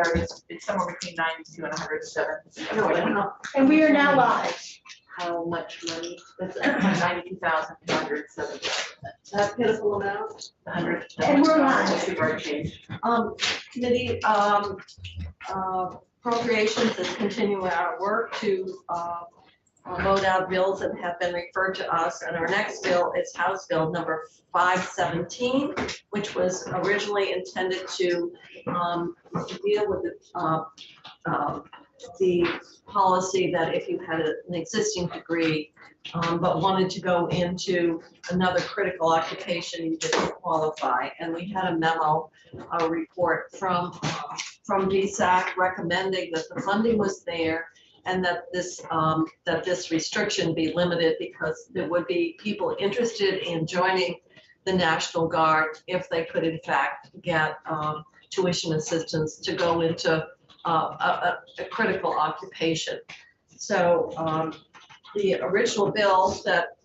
varies. It's somewhere between 92 and 107. And we are now live. How much money? That's 92,207. That pitiful amount? 100. And we're live. We've already changed. Committee, appropriations is continuing our work to load out bills that have been referred to us. And our next bill is House Bill number 517, which was originally intended to deal with the policy that if you had an existing degree but wanted to go into another critical occupation, you didn't qualify. And we had a memo, a report from DSAC recommending that the funding was there and that this restriction be limited because there would be people interested in joining the National Guard if they could in fact get tuition assistance to go into a critical occupation. So the original bill that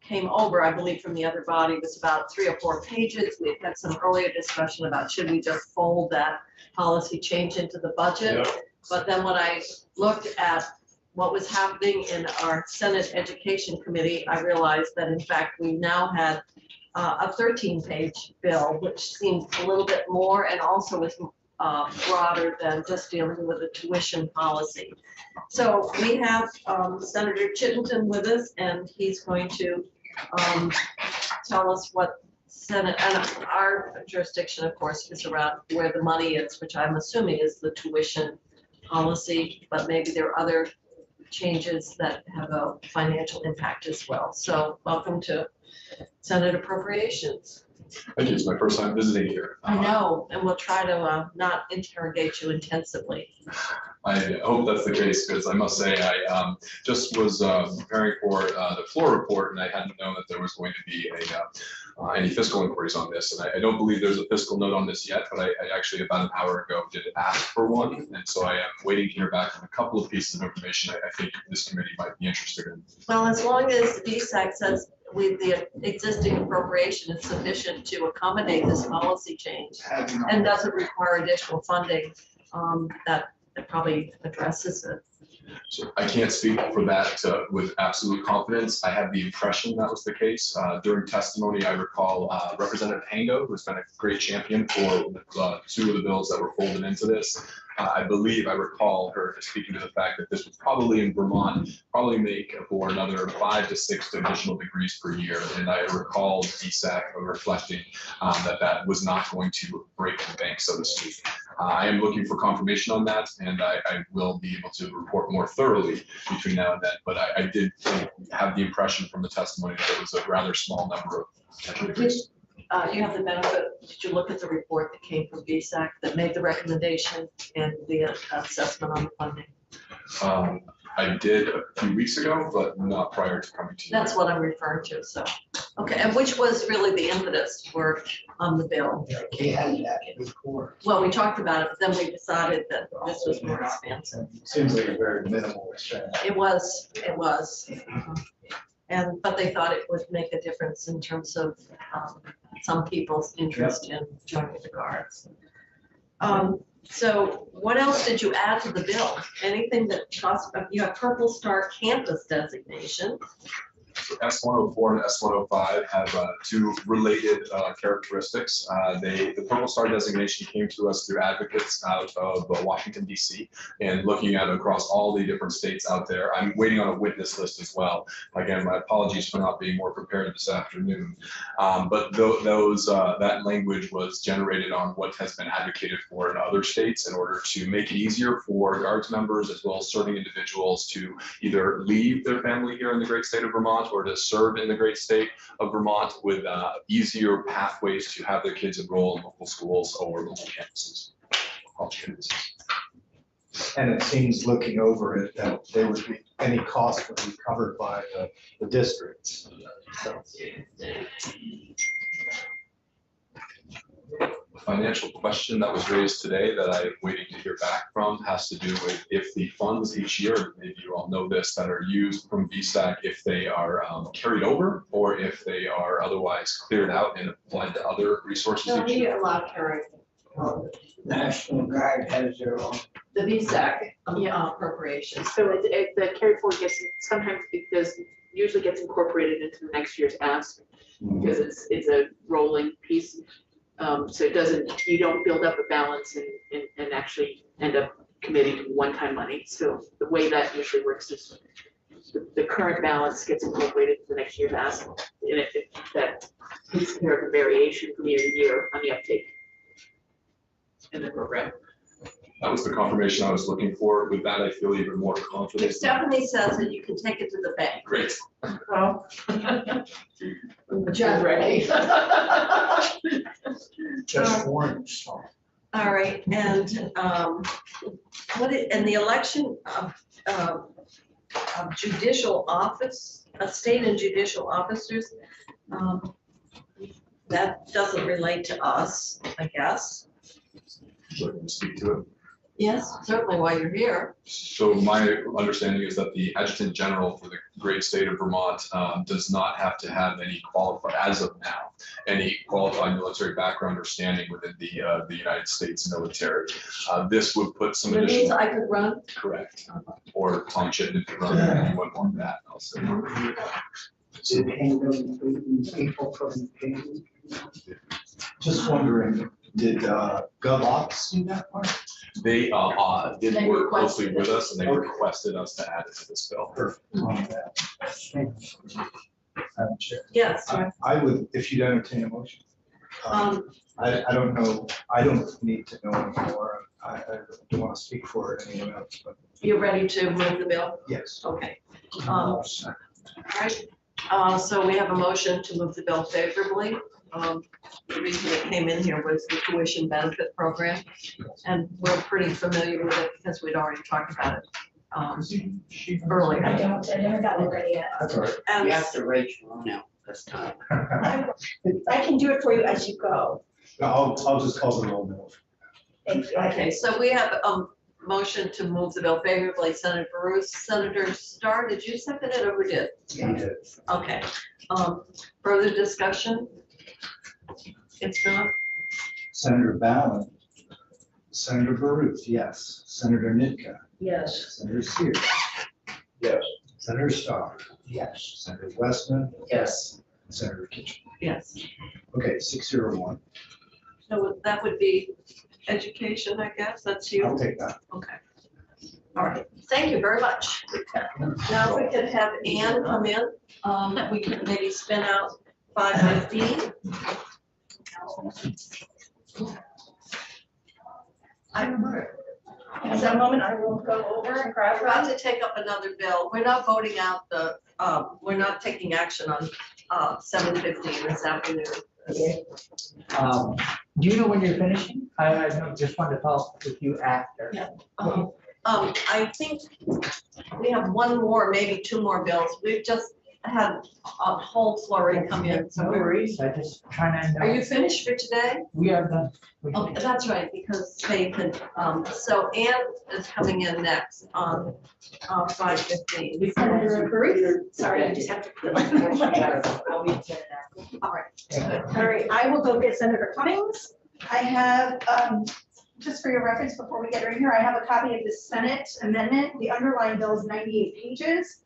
came over, I believe, from the other body was about 3 or 4 pages. We've had some earlier discussion about should we just fold that policy change into the budget. Yep. But then when I looked at what was happening in our Senate Education Committee, I realized that in fact we now had a 13-page bill, which seemed a little bit more and also was broader than just dealing with a tuition policy. So we have Senator Chittenden with us, and he's going to tell us what Senate, and our jurisdiction, of course, is around where the money is, which I'm assuming is the tuition policy, but maybe there are other changes that have a financial impact as well. So welcome to Senate Appropriations. Thank you. It's my first time visiting here. I know, and we'll try to not interrogate you intensively. I hope that's the case, because I must say I just was preparing for the floor report, and I hadn't known that there was going to be any fiscal inquiries on this. And I don't believe there's a fiscal note on this yet, but I actually about an hour ago did ask for one, and so I am waiting to hear back on a couple of pieces of information I think this committee might be interested in. Well, as long as DSAC says with the existing appropriation is sufficient to accommodate this policy change and doesn't require additional funding, that probably addresses it. So I can't speak for that with absolute confidence. I have the impression that was the case. During testimony, I recall Representative Hango, who's been a great champion for 2 of the bills that were folded into this. I believe I recall her speaking to the fact that this would probably in Vermont probably make for another 5 to 6 additional degrees per year. And I recall DSAC reflecting that was not going to break the bank, so to speak. I am looking for confirmation on that, and I will be able to report more thoroughly between now and then. But I did have the impression from the testimony that it was a rather small number of potential degrees. You have the benefit, did you look at the report that came from DSAC that made the recommendation and the assessment on the funding? I did a few weeks ago, but not prior to coming to you. That's what I'm referring to, so. Okay, and which was really the impetus for the bill? They had that before. Well, we talked about it, but then we decided that this was more expansive. Seems like a very minimal expense. It was. But they thought it would make a difference in terms of some people's interest in joining the Guards. So what else did you add to the bill? Anything that cost, you have Purple Star Campus designation. S104 and S105 have 2 related characteristics. The Purple Star designation came to us through advocates out of Washington, D.C. and looking at across all the different states out there. I'm waiting on a witness list as well. Again, my apologies for not being more prepared this afternoon. But that language was generated on what has been advocated for in other states in order to make it easier for Guards members as well as serving individuals to either leave their family here in the great state of Vermont or to serve in the great state of Vermont with easier pathways to have their kids enroll in local schools or local campuses, college campuses. And it seems, looking over it, that there would be any cost would be covered by the districts. So. The financial question that was raised today that I'm waiting to hear back from has to do with if the funds each year, maybe you all know this, that are used from VSAC, if they are carried over or if they are otherwise cleared out and applied to other resources No, each year. we allow carry. National Guard has their own. The VSAC Yeah. appropriations. So the carry forward gets, sometimes it does, usually gets incorporated into the next year's ask, because it's a rolling piece. So it doesn't, you don't build up a balance and actually end up committing one-time money. So the way that usually works is the current balance gets incorporated into the next year's ask, and that takes care of the variation from year to year on the uptake in the program. That was the confirmation I was looking for. With that, I feel even more confident. If Stephanie says that you can take it to the bank. Great. Oh. John ready. Just one, so. All right, and and the election of judicial office, state and judicial officers, that doesn't relate to us, I guess. So I can speak to it. Yes, certainly while you're here. So my understanding is that the Adjutant General for the great state of Vermont does not have to have any qualified, as of now, any qualified military background or standing within the United States military. This would put some It means additional, I could run. correct, or Tom Chittenden could run anyone want that. I'll say. Did handle people from the pain. Just wondering, did GovOps do that part? They did They work closely requested with it. us, and they requested us to add it to this bill. Perfect. On that. Madam Chair. Yes, I would, if you'd entertain a motion. I don't know, I don't need to know anymore. I don't want to speak for anyone else, but you're ready to move the bill? yes. Okay. All right. So we have a motion to move the bill favorably. The reason it came in here was the tuition benefit program, and we're pretty familiar with it because we'd already talked about it earlier. I never got it ready yet. That's all right. And You have to write your own out this time. I can do it for you as you go. I'll just call the roll now. Thank you. okay, so we have a motion to move the bill favorably. Senator Bruce, Senator Starr, did you second it or who did? You did. Okay. Further discussion? If not, Senator Ballin. Senator Baruch, yes. Senator Nitka. yes. Senator Sears. Yes. Senator Starr. Yes. Senator Westman. Yes. Senator Kitchen. Yes. Okay, 601. So that would be education, I guess. That's you. I'll take that. Okay. All right. Thank you very much. Now, if we could have Ann come in, we could maybe spin out 515. At that moment, I will go over and grab We're about to take up another bill. We're not voting out the, we're not taking action on 715 this afternoon. Do you know when you're finishing? I just wanted to follow up with you after. Yeah. I think we have one more, maybe two more bills. We've just had a whole flurry come in, so No we're. worries, I just trying to know. Are you finished for today? We are done. Oh, that's right, because they could, so Ann is coming in next on 515. Senator Baruch. Sorry, I just have to. All right. All right, I will go get Senator Cummings. I have, just for your reference, before we get her in here, I have a copy of the Senate amendment. The underlying bill is 98 pages.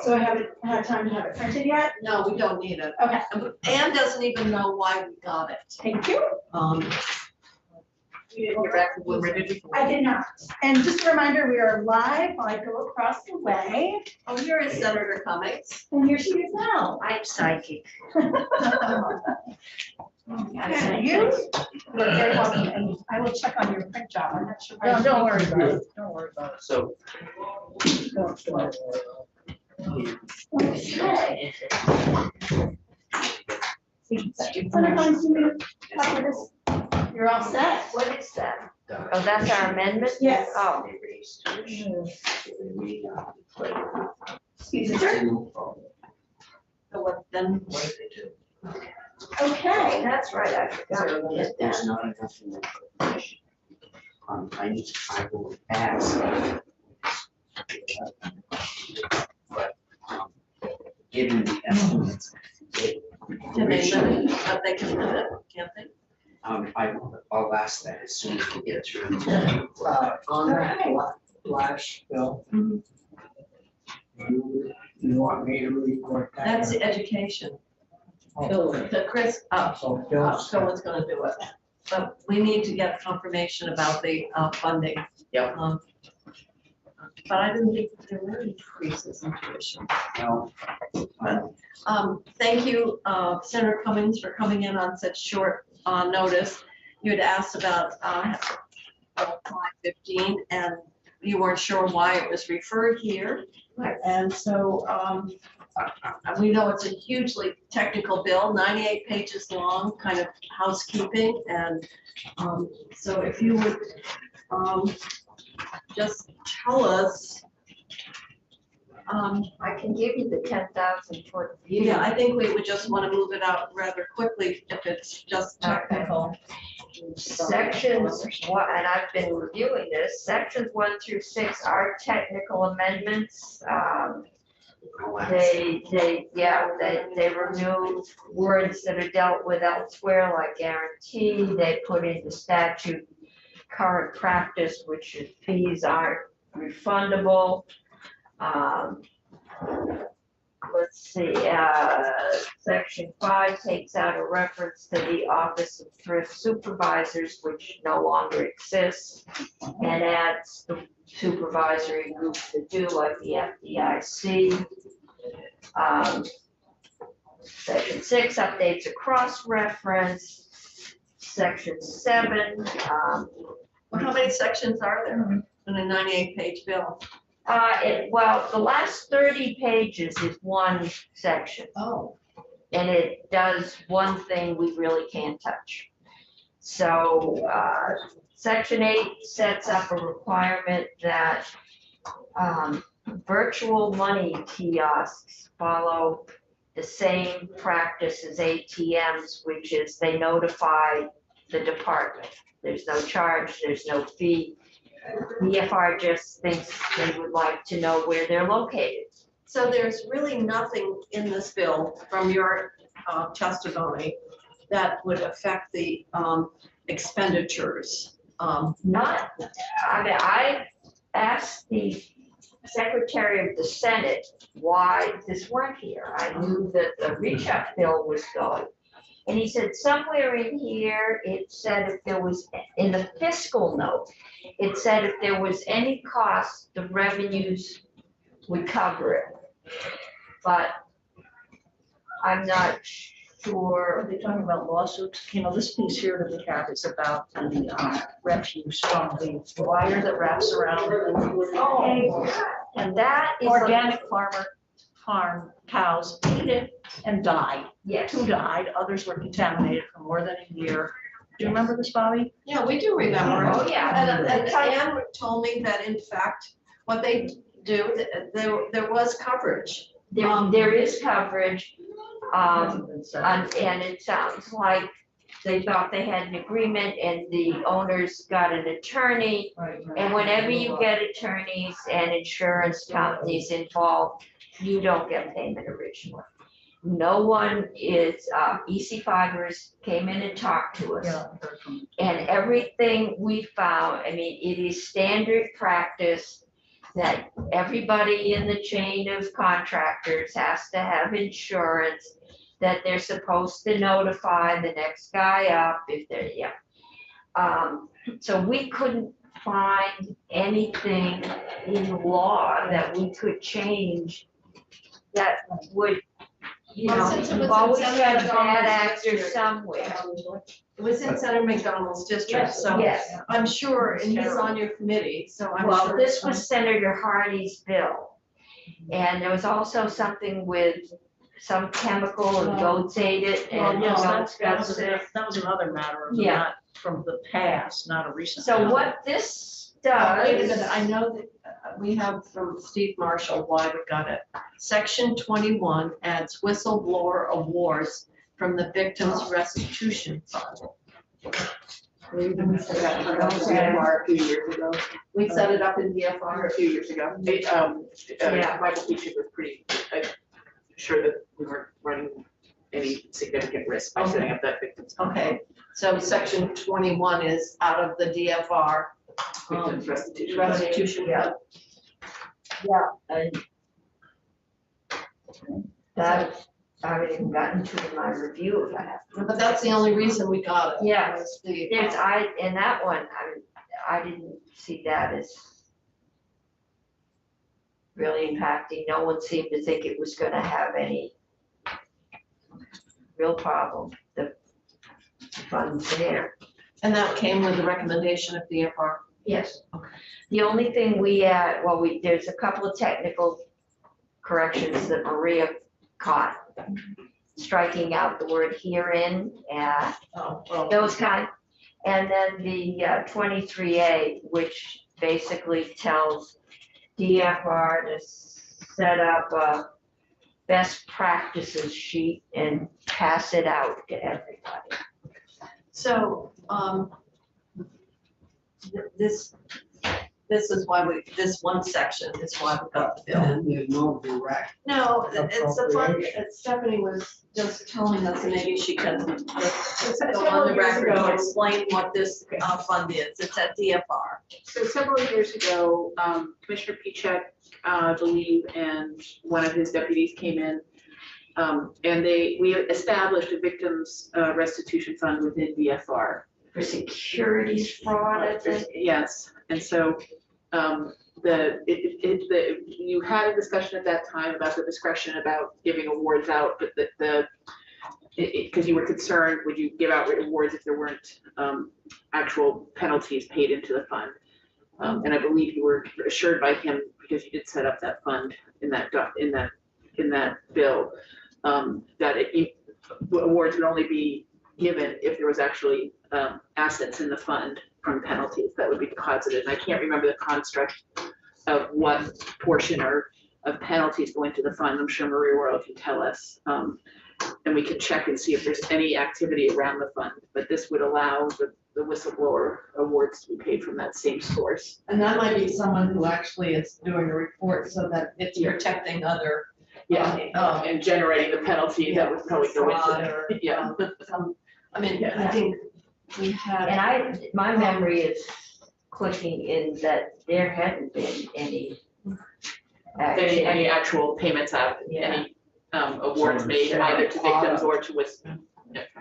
So I haven't had time to have it printed yet. No, we don't need it. Okay, Ann doesn't even know why we got it. thank you. You didn't hear back from Blue Ridge? I did not. And just a reminder, we are live while I go across the way. Oh, here is Senator Cummings. And here she is now. I'm psychic. And you, you're very welcome. And I will check on your print job. I'm not sure. No, don't worry about it. Don't worry about it. So. Okay. Senator Cummings, you need a copy of this? You're all set? What is that? Oh, that's our amendment? Yes. Oh. Excuse me, sir. So what then? What did they do? Okay. That's right, I forgot to get There's that. not enough in the appropriation. I will ask. But, given the estimates. Can they limit, but they can limit, can't they? I'll ask that as soon as we get through. On that flash bill. Mhm. You want me to report that? That's the education. Oh, The Chris, So Bill's. someone's gonna do it. But we need to get confirmation about the funding. Yep. But I didn't think there were increases in tuition. No. Thank you, Senator Cummings, for coming in on such short notice. You had asked about 515, and you weren't sure why it was referred here. And so we know it's a hugely technical bill, 98 pages long, kind of housekeeping. And so if you would just tell us. I can give you the 10,000 foot view. Yeah, I think we would just want to move it out rather quickly if it's just technical. Sections, one, and I've been reviewing this, sections 1 through 6 are technical amendments. They remove words that are dealt with elsewhere, like guarantee. They put into statute current practice, which is fees aren't refundable. Let's see, section 5 takes out a reference to the Office of Thrift Supervisors, which no longer exists, and adds the supervisory groups that do, like the FDIC. Section 6 updates a cross-reference. Section 7. Well, how many sections are there in a 98-page bill? Well, the last 30 pages is one section. Oh. And it does one thing we really can't touch. So, section 8 sets up a requirement that virtual money kiosks follow the same practice as ATMs, which is they notify the department. There's no charge, there's no fee. The EFR just thinks they would like to know where they're located. So there's really nothing in this bill from your testimony that would affect the expenditures. Not, I mean, I asked the Secretary of the Senate why this weren't here. I knew that the reach-out bill was going. And he said somewhere in here, it said if there was, in the fiscal note, it said if there was any cost, the revenues would cover it. But I'm not sure. Are they talking about lawsuits? You know, this piece here that we have is about the refuse from the wire that wraps around. Oh, and that is. Organic farm cows ate it and died. Yes. 2 died, others were contaminated for more than a year. Do you remember this, Bobby? Yeah, we do remember. Oh, yeah. And Ann told me that in fact, what they do, there was coverage. There is coverage, and it sounds like they thought they had an agreement and the owners got an attorney. And whenever you get attorneys and insurance companies involved, you don't get payment originally. No one is, EC Fibers came in and talked to us. Yeah, I heard from- And everything we found, I mean, it is standard practice that everybody in the chain of contractors has to have insurance, that they're supposed to notify the next guy up if they're, so we couldn't find anything in law that we could change that would, you Well, know, since it was we've always in got a Senator bad Donald's actor district. somewhere. It was in Senator McDonald's district, so Yes. I'm sure, and he's on your committee, so I'm Well, sure. this was Senator Hardy's bill. And there was also something with some chemical and goats ate it Well, and yes, goats got that sick. was another matter, it was Yeah. not from the past, not a recent. So matter. what this Wait a minute, does, I know that we have from Steve Marshall why we got it. Section 21 adds whistleblower awards from the victim's restitution fund. We even set that up in DFR a few years ago. We set it up in DFR a few years ago. Yeah. Michael Peach was pretty sure that we were running any significant risk by setting up that victim's fund. Okay, so section 21 is out of the DFR. Victims restitution. fund. Restitution. Yeah. And that, I haven't even gotten to my review if I have. But that's the only reason we got it. Yeah. was the- There's, in that one, I didn't see that as really impacting. No one seemed to think it was gonna have any real problem. The funds there. And that came with the recommendation of DFR. Yes. Okay. The only thing we add, well, there's a couple of technical corrections that Maria caught. Striking out the word herein, Oh, well. those kind. And then the 23A, which basically tells DFR to set up a best practices sheet and pass it out to everybody. So, this is why this one section is why we got the bill. And there's no direct. No, it's a fun, Stephanie was just telling us, and maybe she can just go on the record to explain what this fund is. It's at DFR. So several years ago, Commissioner Pichek, I believe, and one of his deputies came in. And we established a victims restitution fund within DFR. For securities fraud, I think. Yes, and so you had a discussion at that time about the discretion about giving awards out, but because you were concerned, would you give out awards if there weren't actual penalties paid into the fund? And I believe you were assured by him, because you did set up that fund in that bill, that awards would only be given if there was actually assets in the fund from penalties that would be deposited. And I can't remember the construct of what portion of penalties go into the fund. I'm sure Maria Worrell can tell us. And we can check and see if there's any activity around the fund. But this would allow the whistleblower awards to be paid from that same source. And that might be someone who actually is doing a report so that it's protecting other. Yeah, and generating the penalty that would probably go fraud into or, it. Yeah. I mean, I think we had. And my memory is clicking in that there hadn't been any. Any actual payments out, any awards made either to victims or to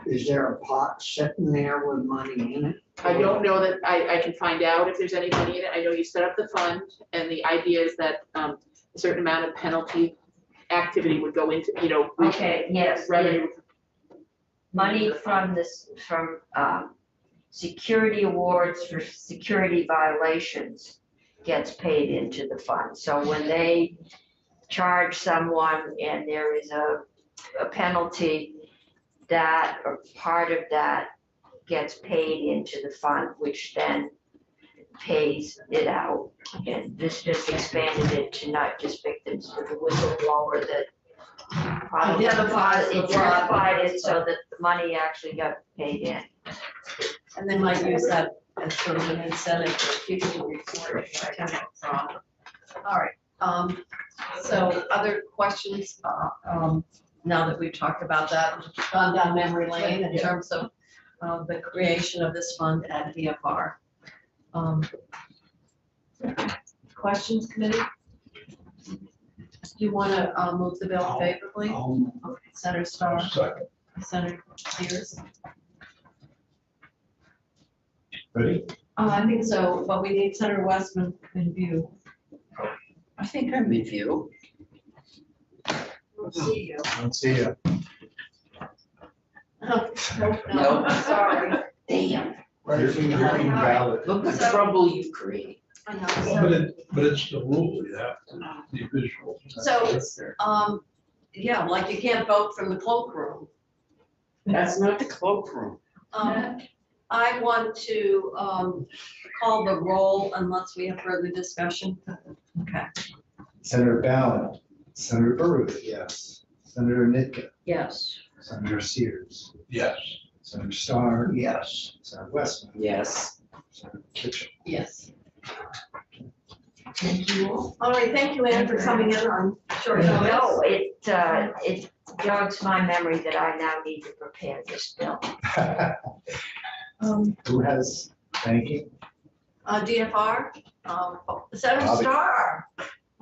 Is there a pot sitting there with money in it? I don't know that, I can find out if there's any money in it. I know you set up the fund, and the idea is that a certain amount of penalty activity would go into, Okay, yes. revenue. Money from security awards for security violations gets paid into the fund. So when they charge someone and there is a penalty, that or part of that gets paid into the fund, which then pays it out. And this just expanded it to not just victims, but the whistleblower that identified it so that the money actually got paid in. And they might use that as sort of an incentive for people to report potential fraud. All right, so other questions, now that we've talked about that, gone down memory lane in terms of the creation of this fund at VFR. Questions, committee? Do you want to move the bill favorably? Okay, Senator Starr, Second. Senator Spears. Ready? I think so, but we need Senator Westman in view. I think I'm in view. We'll see you. Let's see ya. No, sorry. Damn, You're invalid. look at the So- trouble you create. I know, But it's the rule, you have to, the visual. So, yeah, like you can't vote from the cloakroom. That's not the cloakroom. I want to call the roll unless we have further discussion. Okay. Senator Ballard, Senator Baruch, yes. Senator Nitka, Yes. Senator Sears, Yes. Senator Starr, Yes. Senator Westman, Yes. Senator Kitchen. Yes. Thank you all. All right, thank you, Anne, for coming in on short No, notice. it jogs my memory that I now need to prepare this bill. Who has banking? DFR, Seven Bobby. Star.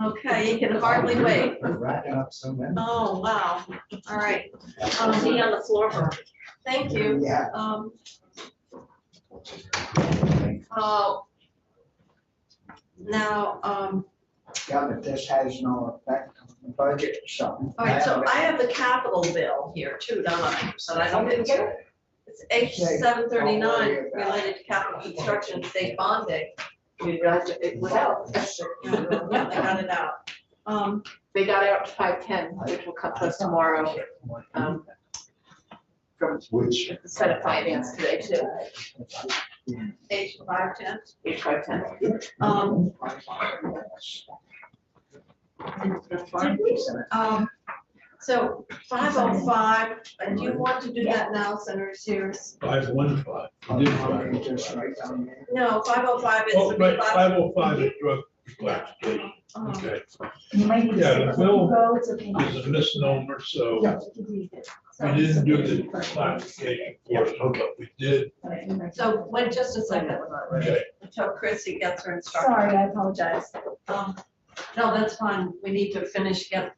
Okay, you can hardly wait. We're racking up so many. Oh, wow. All right. See on the floor. Thank you. Yeah. Now, Yeah, but this has no effect on the budget, so. all right, so I have the capital bill here too, don't I? But I don't think it's H 739 related to capital construction state bonding. We realized it was out. Yeah, they got it out. They got out to 510, which will come to us tomorrow, from Which, the Senate Finance today too, H 510. H 510. So 505, do you want to do that now, Senator Sears? 515. I'll just write down there. No, 505 is. Oh, right, 505 is drug classification. Okay. You might need to Yeah, say the before bill you go, it's okay. It's a misnomer, so Yeah. we didn't do the classification portion, but we did. So wait just a second, Okay. until Chrissy gets her instructions. Sorry, I apologize. No, that's fine. We need to finish up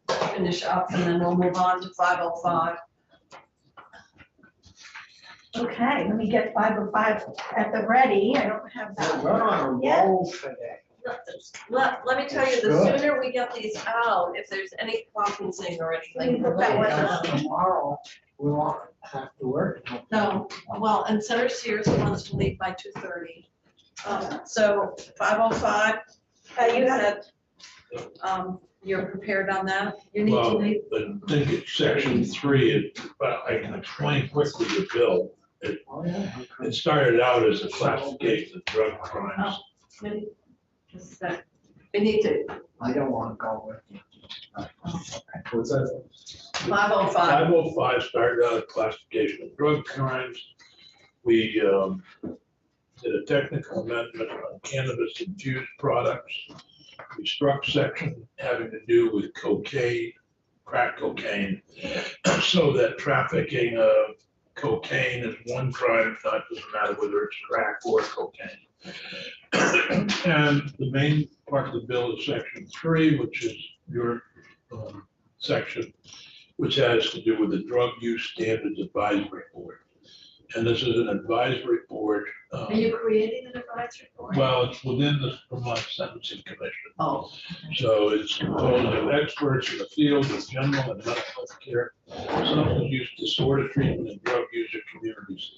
and then we'll move on to 505. Okay, let me get 505 at the ready. I don't have that. We're on a Yeah. roll today. Let me tell you, the Good. sooner we get these out, if there's any conferencing or Let me anything. put that one up. Tomorrow, we won't have to work. No, well, and Senator Sears wants to leave by 2:30. So 505, You you got said, you're prepared on that? You need to Well, leave. I think it's section 3, but I can explain quickly the bill. Oh, yeah. It started out as a classification of drug crimes. Maybe just a sec. We need to, I don't want to go with you. what's that? 505. 505 started out as classification of drug crimes. We did a technical amendment on cannabis infused products. We struck section having to do with cocaine, crack cocaine, so that trafficking of cocaine is one crime, not doesn't matter whether it's crack or cocaine. And the main part of the bill is section 3, which is your section, which has to do with the Drug Use Standards Advisory Board. And this is an advisory board. Are you creating an advisory board? Well, it's within the Vermont Sentencing Commission. Oh, So it's composed of experts in the field of general and mental health care, substance use disorder treatment, and drug user communities.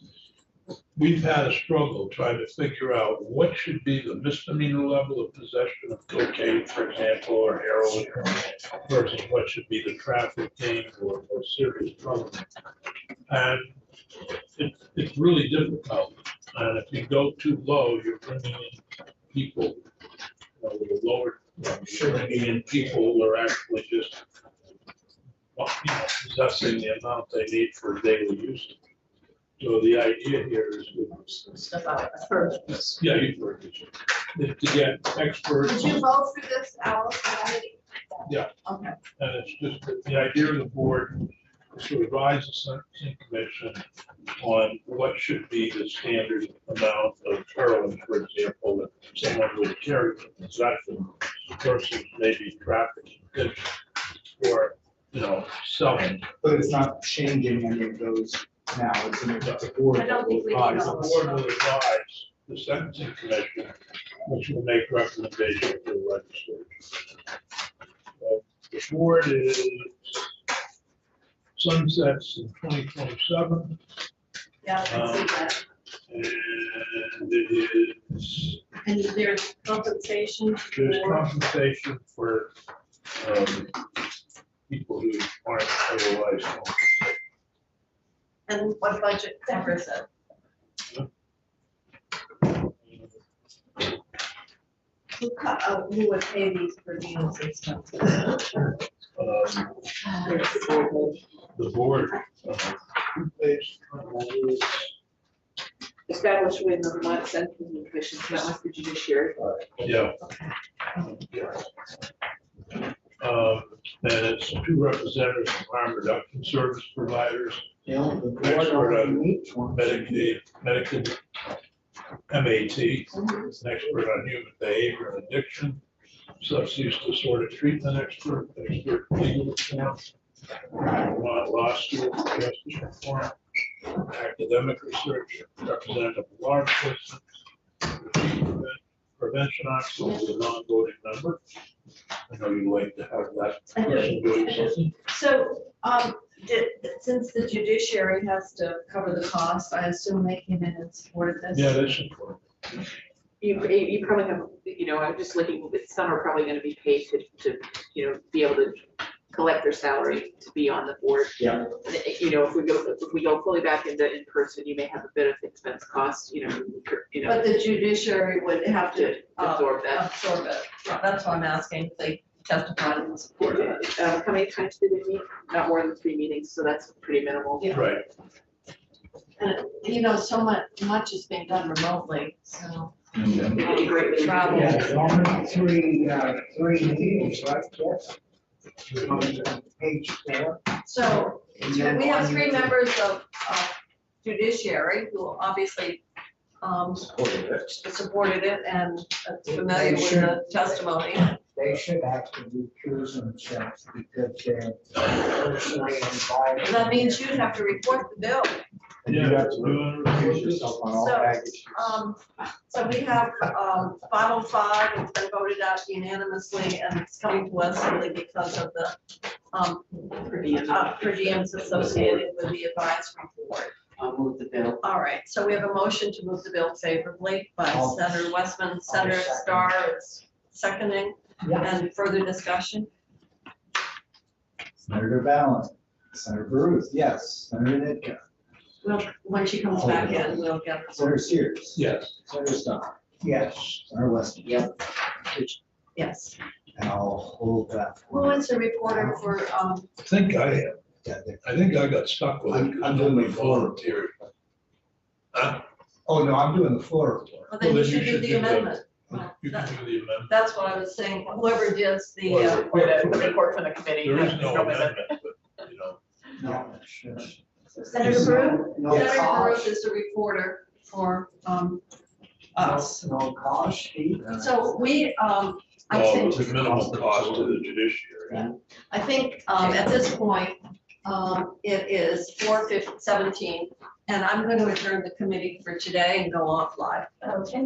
We've had a struggle trying to figure out what should be the misdemeanor level of possession of cocaine, for example, or heroin, versus what should be the trafficking or serious drug. And it's really difficult. And if you go too low, you're bringing in people, with a lower, you're bringing in people who are actually just, possessing the amount they need for daily use. So the idea here is, step out first. yeah, you've heard this, is to get experts. Did you vote for this, Alice, already? Yeah. Okay. And it's just that the idea of the board is to advise the sentencing commission on what should be the standard amount of heroin, for example, that someone would carry for possession versus maybe trafficking goods or, selling. But it's not changing any of those now, it's in the board. I don't think we need advise all The us. board will advise the sentencing commission, which will make recommendations to the legislature. So the board is sunsets in 2027. Yeah, I can see that. And it is, And there's compensation there's for, compensation for people who aren't otherwise compensated. and what budget covers it? Who would pay these per diem systems? The board. Established within the Vermont Sentencing Commission, so that must be judiciary. Yeah. And it's 2 representatives from harm reduction service providers, You know, the board Expert only on meets once a year. Medicaid, MAT, an expert on human behavior and addiction, substance disorder treatment expert legal reform, law school, justice reform, academic research, representative of law enforcement, prevention officer, with a non-voting member. I know you like to have that I do. person doing something. So, since the judiciary has to cover the cost, I assume they came in and supported this? Yeah, that's important. You probably have, I'm just looking, some are probably gonna be paid to, be able to collect their salary to be on the board. Yeah. If we go fully back into in-person, you may have a bit of expense costs, But the judiciary would have to absorb that. absorb it. That's why I'm asking if they testified in support of it. How many times did they meet? Not more than 3 meetings, so that's pretty minimal. Yeah. Right. And, so much is being done remotely, so. It greatly. Travel. Yeah, it's only three meetings, right, yes? On page 4. So And then we have on 3 the- members of judiciary who obviously supported it and familiar with the testimony. They should have to recuse themselves because they're personally involved. That means you'd have to report the bill. And you have to recuse yourself on all So, packages. So we have 505, it's been voted out unanimously, and it's coming to us simply because of the per diems associated with the advisory board. I'll move the bill. All right, so we have a motion to move the bill favorably by I'll- Senator Westman, Senator second. Starr is seconding, Yeah. and further discussion. Senator Ballin, Senator Baruth, yes. Senator Nitka, Well, when she comes back in, we'll get her. Senator Sears. Yes. Senator Starr, Yes. Senator Weston. Yep. Yes. And I'll hold that. for Who you. is the reporter for, I think I am. Yeah, they- I think I got stuck with it. I'm doing the volunteer. Huh? Oh, no, I'm doing the floor report. well, then you should do the amendment. You can do the amendment. That's what I was saying, whoever does the, The report from the committee. There is no Probably amendment, but, No, it should. Senator Baruch? No Senator Baruch cost. is the reporter for, us. No cost, Steve. So we, I well, think, it's a minimal cost to the judiciary. I think, at this point, it is 4:17, and I'm going to adjourn the committee for today and go off live. Okay.